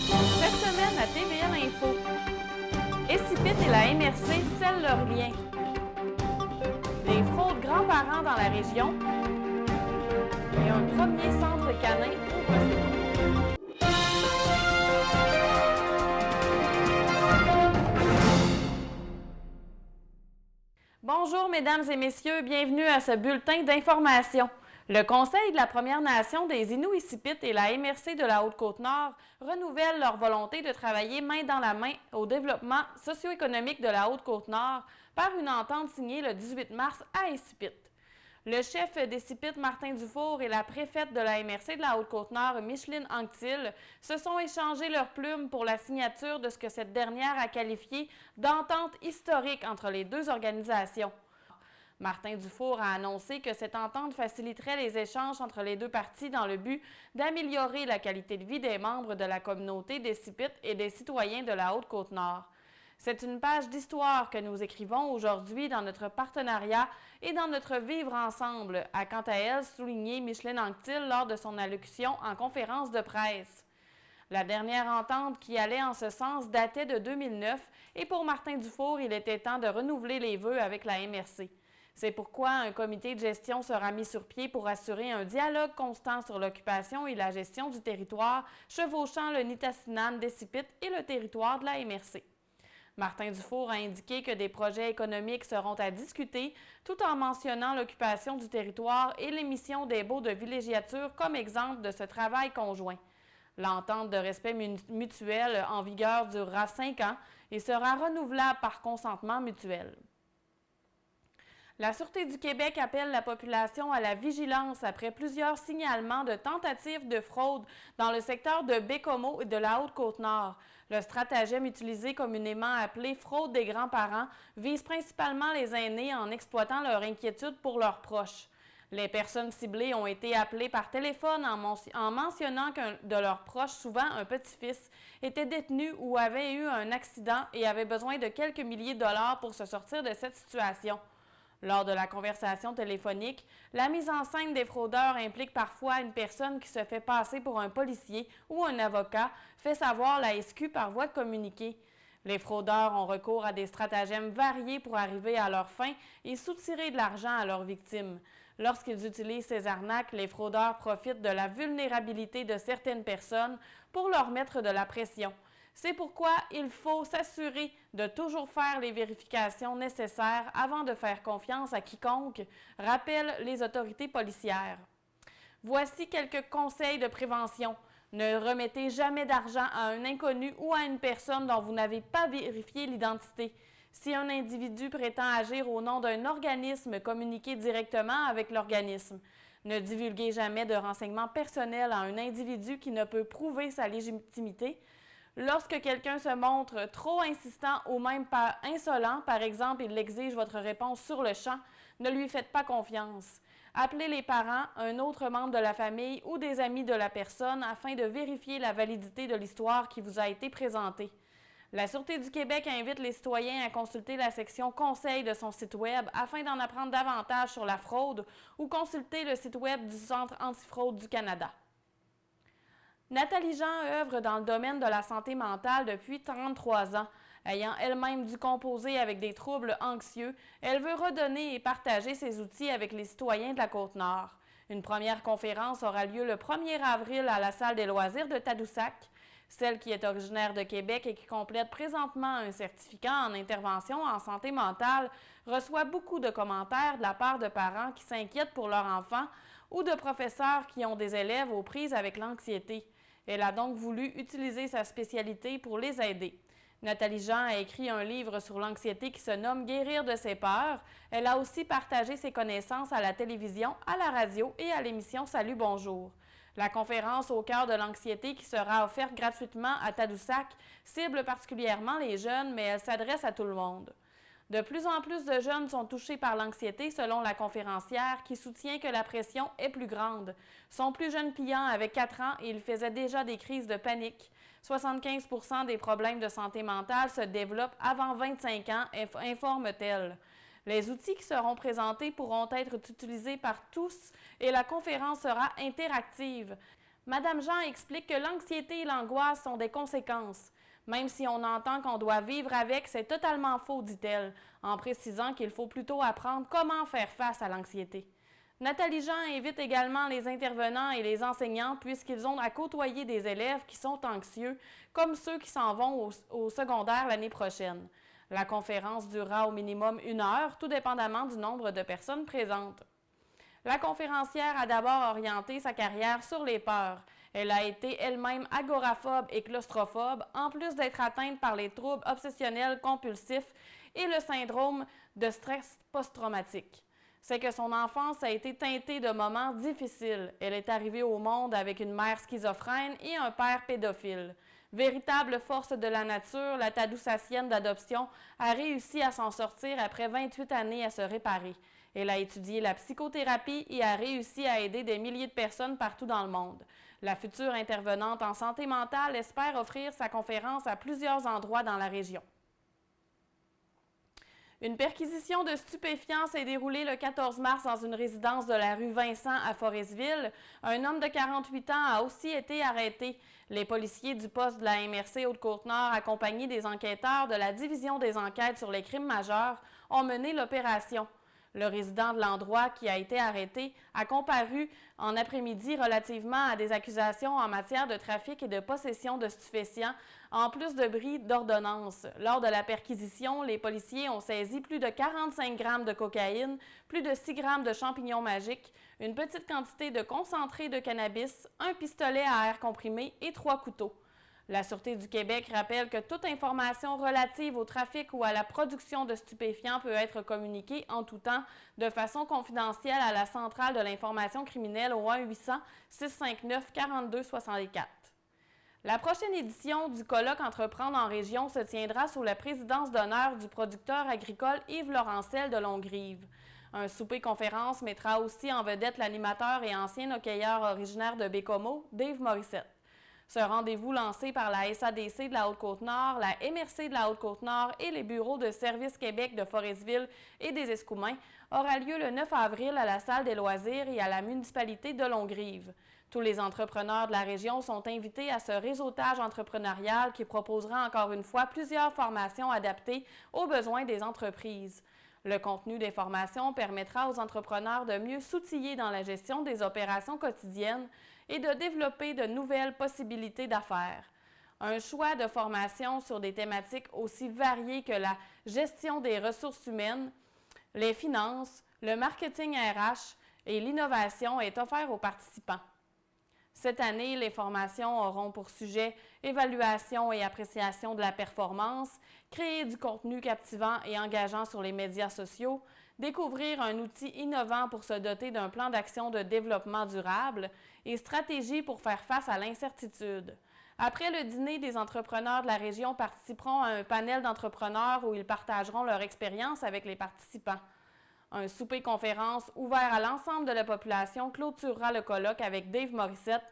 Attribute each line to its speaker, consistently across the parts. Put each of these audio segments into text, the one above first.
Speaker 1: Cette semaine à TVL Info, ESIPIT et la MRC scellent leurs liens. Les fraudes grands-parents dans la région et un premier centre canin ouvre ses portes. Bonjour mesdames et messieurs, bienvenue à ce bulletin d'information. Le Conseil de la Première Nation des Inuits-Inuits et la MRC de la Haute-Côte-Nord renouvellent leur volonté de travailler main dans la main au développement socio-économique de la Haute-Côte-Nord par une entente signée le 18 mars à ESIPIT. Le chef d'ESIPIT, Martin Dufour, et la préfète de la MRC de la Haute-Côte-Nord, Micheline Anctil, se sont échangés leurs plumes pour la signature de ce que cette dernière a qualifié d'entente historique entre les deux organisations. Martin Dufour a annoncé que cette entente faciliterait les échanges entre les deux parties dans le but d'améliorer la qualité de vie des membres de la communauté d'ESIPIT et des citoyens de la Haute-Côte-Nord. C'est une page d'histoire que nous écrivons aujourd'hui dans notre partenariat et dans notre vivre ensemble, a quant à elle souligné Micheline Anctil lors de son allocution en conférence de presse. La dernière entente qui allait en ce sens datait de 2009 et pour Martin Dufour, il était temps de renouveler les vœux avec la MRC. C'est pourquoi un comité de gestion sera mis sur pied pour assurer un dialogue constant sur l'occupation et la gestion du territoire, chevauchant le Nitassinan d'ESIPIT et le territoire de la MRC. Martin Dufour a indiqué que des projets économiques seront à discuter, tout en mentionnant l'occupation du territoire et l'émission des baux de villégiature comme exemple de ce travail conjoint. L'entente de respect mutuel en vigueur durera 5 ans et sera renouvelable par consentement mutuel. La Sûreté du Québec appelle la population à la vigilance après plusieurs signalements de tentatives de fraude dans le secteur de Bécomo et de la Haute-Côte-Nord. Le stratagème utilisé communément appelé fraude des grands-parents vise principalement les aînés en exploitant leur inquiétude pour leurs proches. Les personnes ciblées ont été appelées par téléphone en mentionnant qu'un de leurs proches, souvent un petit-fils, était détenu ou avait eu un accident et avait besoin de quelques milliers de dollars pour se sortir de cette situation. Lors de la conversation téléphonique, la mise en scène des fraudeurs implique parfois une personne qui se fait passer pour un policier ou un avocat, fait savoir la SQ par voie de communiqué. Les fraudeurs ont recours à des stratagèmes variés pour arriver à leur fin et soutirer de l'argent à leurs victimes. Lorsqu'ils utilisent ces arnaques, les fraudeurs profitent de la vulnérabilité de certaines personnes pour leur mettre de la pression. C'est pourquoi il faut s'assurer de toujours faire les vérifications nécessaires avant de faire confiance à quiconque, rappellent les autorités policières. Voici quelques conseils de prévention. Ne remettez jamais d'argent à un inconnu ou à une personne dont vous n'avez pas vérifié l'identité. Si un individu prétend agir au nom d'un organisme, communiquez directement avec l'organisme. Ne divulguez jamais de renseignements personnels à un individu qui ne peut prouver sa légitimité. Lorsque quelqu'un se montre trop insistant ou même pas insolent, par exemple, il exige votre réponse sur le champ, ne lui faites pas confiance. Appelez les parents, un autre membre de la famille ou des amis de la personne afin de vérifier la validité de l'histoire qui vous a été présentée. La Sûreté du Québec invite les citoyens à consulter la section Conseils de son site Web afin d'en apprendre davantage sur la fraude ou consulter le site Web du Centre antifraude du Canada. Nathalie Jean œuvre dans le domaine de la santé mentale depuis 33 ans. Ayant elle-même dû composer avec des troubles anxieux, elle veut redonner et partager ses outils avec les citoyens de la Côte-Nord. Une première conférence aura lieu le 1er avril à la salle des loisirs de Tadoussac. Celle qui est originaire de Québec et qui complète présentement un certificat en intervention en santé mentale reçoit beaucoup de commentaires de la part de parents qui s'inquiètent pour leurs enfants ou de professeurs qui ont des élèves aux prises avec l'anxiété. Elle a donc voulu utiliser sa spécialité pour les aider. Nathalie Jean a écrit un livre sur l'anxiété qui se nomme « Guérir de ses peurs ». Elle a aussi partagé ses connaissances à la télévision, à la radio et à l'émission « Salut, bonjour ». La conférence au cœur de l'anxiété qui sera offerte gratuitement à Tadoussac cible particulièrement les jeunes, mais elle s'adresse à tout le monde. De plus en plus de jeunes sont touchés par l'anxiété selon la conférencière qui soutient que la pression est plus grande. Son plus jeune client avait 4 ans et il faisait déjà des crises de panique. 75% des problèmes de santé mentale se développent avant 25 ans, informe-t-elle. Les outils qui seront présentés pourront être utilisés par tous et la conférence sera interactive. Madame Jean explique que l'anxiété et l'angoisse sont des conséquences. Même si on entend qu'on doit vivre avec, c'est totalement faux, dit-elle, en précisant qu'il faut plutôt apprendre comment faire face à l'anxiété. Nathalie Jean invite également les intervenants et les enseignants puisqu'ils ont à côtoyer des élèves qui sont anxieux, comme ceux qui s'en vont au secondaire l'année prochaine. La conférence durera au minimum 1 heure, tout dépendamment du nombre de personnes présentes. La conférencière a d'abord orienté sa carrière sur les peurs. Elle a été elle-même agoraphobe et claustrophobe, en plus d'être atteinte par les troubles obsessionnels compulsifs et le syndrome de stress post-traumatique. C'est que son enfance a été teintée de moments difficiles. Elle est arrivée au monde avec une mère schizophrène et un père pédophile. Véritable force de la nature, la Tadoussacienne d'adoption a réussi à s'en sortir après 28 années à se réparer. Elle a étudié la psychothérapie et a réussi à aider des milliers de personnes partout dans le monde. La future intervenante en santé mentale espère offrir sa conférence à plusieurs endroits dans la région. Une perquisition de stupéfiants s'est déroulée le 14 mars dans une résidence de la rue Vincent à Forestville. Un homme de 48 ans a aussi été arrêté. Les policiers du poste de la MRC Haute-Côte-Nord, accompagnés des enquêteurs de la Division des enquêtes sur les crimes majeurs, ont mené l'opération. Le résident de l'endroit qui a été arrêté a comparu en après-midi relativement à des accusations en matière de trafic et de possession de stupéfiants, en plus de bris d'ordonnance. Lors de la perquisition, les policiers ont saisi plus de 45 grammes de cocaïne, plus de 6 grammes de champignons magiques, une petite quantité de concentré de cannabis, un pistolet à air comprimé et 3 couteaux. La Sûreté du Québec rappelle que toute information relative au trafic ou à la production de stupéfiants peut être communiquée en tout temps de façon confidentielle à la Centrale de l'information criminelle au 1-800-659-4264. La prochaine édition du colloque Entreprendre en région se tiendra sous la présidence d'honneur du producteur agricole Yves Laurencel de Longrive. Un souper-conférence mettra aussi en vedette l'animateur et ancien hockeyeur originaire de Bécomo, Dave Morissette. Ce rendez-vous lancé par la SADC de la Haute-Côte-Nord, la MRC de la Haute-Côte-Nord et les bureaux de Service Québec de Forestville et des Escoumins aura lieu le 9 avril à la salle des loisirs et à la municipalité de Longrive. Tous les entrepreneurs de la région sont invités à ce réseautage entrepreneurial qui proposera encore une fois plusieurs formations adaptées aux besoins des entreprises. Le contenu des formations permettra aux entrepreneurs de mieux s'outiller dans la gestion des opérations quotidiennes et de développer de nouvelles possibilités d'affaires. Un choix de formation sur des thématiques aussi variées que la gestion des ressources humaines, les finances, le marketing RH et l'innovation est offert aux participants. Cette année, les formations auront pour sujet évaluation et appréciation de la performance, créer du contenu captivant et engageant sur les médias sociaux, découvrir un outil innovant pour se doter d'un plan d'action de développement durable et stratégie pour faire face à l'incertitude. Après le dîner, des entrepreneurs de la région participeront à un panel d'entrepreneurs où ils partageront leur expérience avec les participants. Un souper-conférence ouvert à l'ensemble de la population clôturera le colloque avec Dave Morissette,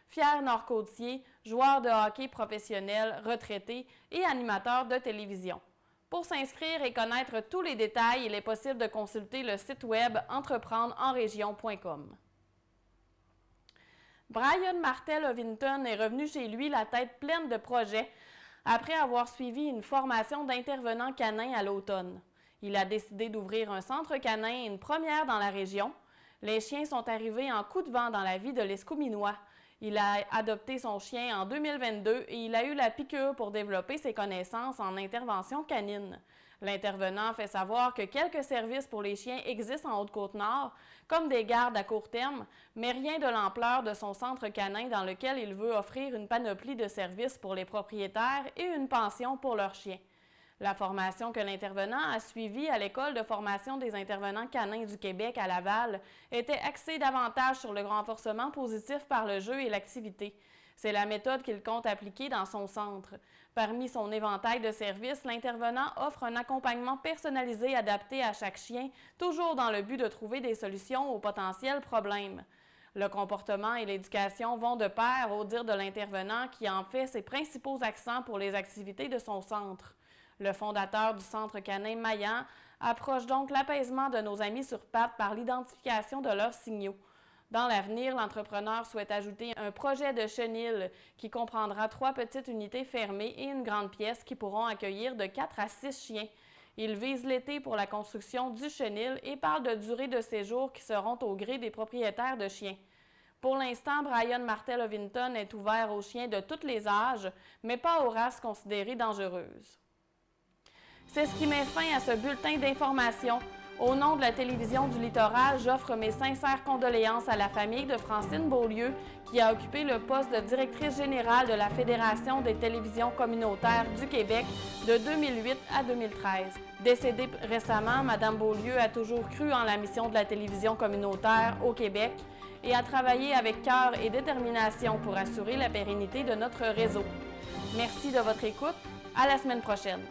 Speaker 1: fier nord-côtier, joueur de hockey professionnel, retraité et animateur de télévision. Pour s'inscrire et connaître tous les détails, il est possible de consulter le site web entreprendreenregion.com. Brian Martel-Ovington est revenu chez lui la tête pleine de projets après avoir suivi une formation d'intervenant canin à l'automne. Il a décidé d'ouvrir un centre canin, une première dans la région. Les chiens sont arrivés en coup de vent dans la vie de l'Escouminois. Il a adopté son chien en 2022 et il a eu la piqûre pour développer ses connaissances en intervention canine. L'intervenant fait savoir que quelques services pour les chiens existent en Haute-Côte-Nord, comme des gardes à court terme, mais rien de l'ampleur de son centre canin dans lequel il veut offrir une panoplie de services pour les propriétaires et une pension pour leurs chiens. La formation que l'intervenant a suivie à l'École de formation des intervenants canins du Québec à Laval était axée davantage sur le renforcement positif par le jeu et l'activité. C'est la méthode qu'il compte appliquer dans son centre. Parmi son éventail de services, l'intervenant offre un accompagnement personnalisé adapté à chaque chien, toujours dans le but de trouver des solutions aux potentiels problèmes. Le comportement et l'éducation vont de pair au dire de l'intervenant qui en fait ses principaux accents pour les activités de son centre. Le fondateur du Centre canin Maillan approche donc l'apaisement de nos amis sur pattes par l'identification de leurs signaux. Dans l'avenir, l'entrepreneur souhaite ajouter un projet de chenil qui comprendra 3 petites unités fermées et une grande pièce qui pourront accueillir de 4 à 6 chiens. Il vise l'été pour la construction du chenil et parle de durée de séjour qui seront au gré des propriétaires de chiens. Pour l'instant, Brian Martel-Ovington est ouvert aux chiens de tous les âges, mais pas aux races considérées dangereuses. C'est ce qui met fin à ce bulletin d'information. Au nom de la télévision du Littoral, j'offre mes sincères condoléances à la famille de Francine Beaulieu, qui a occupé le poste de directrice générale de la Fédération des télévisions communautaires du Québec de 2008 à 2013. Décédée récemment, Mme Beaulieu a toujours cru en la mission de la télévision communautaire au Québec et a travaillé avec cœur et détermination pour assurer la pérennité de notre réseau. Merci de votre écoute. À la semaine prochaine.